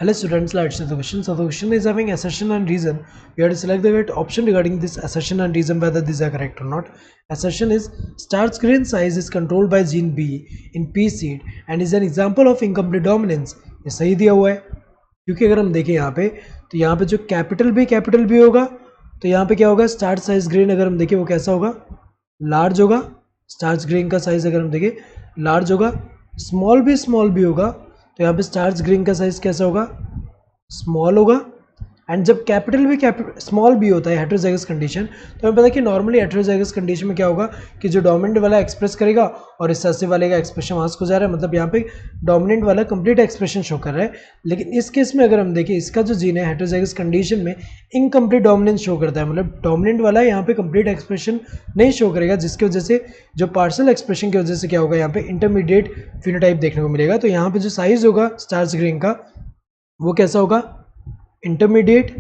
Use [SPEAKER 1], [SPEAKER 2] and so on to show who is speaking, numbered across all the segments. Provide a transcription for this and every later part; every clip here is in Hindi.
[SPEAKER 1] Hello students, let's see the question. So the question is having assertion and reason. We have to select the right option regarding this assertion and reason whether these are correct or not. Assertion is starch grain size is controlled by gene B in pea seed and is an example of incomplete dominance. ये सही दिया हुआ है क्योंकि अगर हम देखें यहाँ पे तो यहाँ पे जो कैपिटल बी होगा तो यहाँ पे क्या होगा स्टार्च साइज ग्रेन अगर हम देखें वो कैसा होगा लार्ज होगा। स्टार्च ग्रेन का साइज अगर हम देखें लार्ज होगा। स्मॉल बी होगा तो यहाँ पे स्टार्च ग्रेन का साइज कैसा होगा स्मॉल होगा। एंड जब स्मॉल बी होता है हेटेरोजाइगस कंडीशन तो हमें पता है कि नॉर्मली हेटेरोजाइगस कंडीशन में क्या होगा कि जो डोमिनेंट वाला एक्सप्रेस करेगा और रिसेसिव वाले का एक्सप्रेशन मास्क हो जा रहा है, मतलब यहाँ पे डोमिनेंट वाला कंप्लीट एक्सप्रेशन शो कर रहा है। लेकिन इस केस में अगर हम देखें इसका जो जीन है हेटेरोजाइगस कंडीशन में इनकम्प्लीट डोमिनेंस शो करता है, मतलब डोमिनेंट वाला यहाँ पे कंप्लीट एक्सप्रेशन नहीं शो करेगा, जिसकी वजह से जो पार्शियल एक्सप्रेशन की वजह से क्या होगा यहाँ पे इंटरमीडिएट फिनोटाइप देखने को मिलेगा। तो यहाँ पे जो साइज होगा स्टार्च ग्रेन का वो कैसा होगा इंटरमीडिएट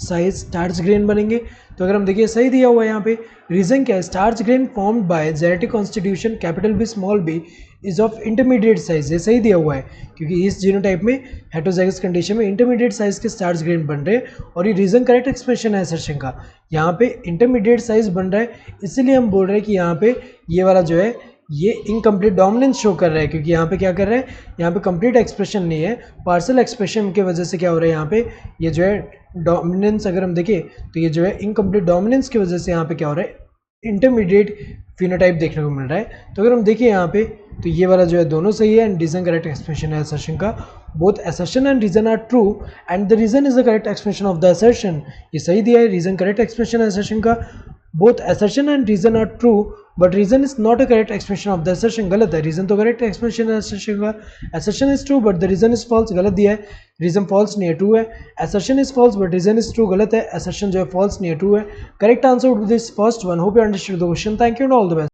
[SPEAKER 1] साइज स्टार्च ग्रेन बनेंगे। तो अगर हम देखिए सही दिया हुआ है यहाँ पे रीजन क्या है starch grain formed by genetic constitution capital B small B is of intermediate size, ये सही दिया हुआ है क्योंकि इस जीनोटाइप में हेटेरोजाइगस कंडीशन में इंटरमीडिएट साइज के स्टार्च ग्रेन बन रहे हैं और ये रीजन करेक्ट एक्सप्रेशन है असर्शन का। यहाँ पे इंटरमीडिएट साइज बन रहा है इसीलिए हम बोल रहे हैं कि यहाँ पे ये वाला जो है ये इनकम्प्लीट डोमिनेंस शो कर रहा है क्योंकि यहाँ पे क्या कर रहा है यहाँ पे कंप्लीट एक्सप्रेशन नहीं है, पार्शियल एक्सप्रेशन की वजह से क्या हो रहा है यहाँ पे ये जो है डोमिनेंस अगर हम देखें तो ये जो है इनकम्प्लीट डोमिनेंस की वजह से यहाँ पे क्या हो रहा है इंटरमीडिएट फिनोटाइप देखने को मिल रहा है। तो अगर हम देखिए यहाँ पे तो ये वाला जो है दोनों सही है एंड रीजन करेक्ट एक्सप्रेशन है असर्शन का। Both assertion and reason are true and the reason is the correct expression of the assertion, ये सही दिया है रीजन करेक्ट एक्सप्रेशन है असर्शन का। Both assertion and reason are true but reason is not a correct expression of the assertion, गलत है। रीजन तो करेक्ट एक्सप्रेशन है असर्शन का। Assertion is true but the reason is false, गलत दिया है। रीजन फॉल्स नहीं है ट्रू है। Assertion is false but reason is true, गलत है। असर्शन जो है फॉल्स नहीं है ट्रू है। Correct answer would be this first one. Hope you understood the question. Thank you and all the best.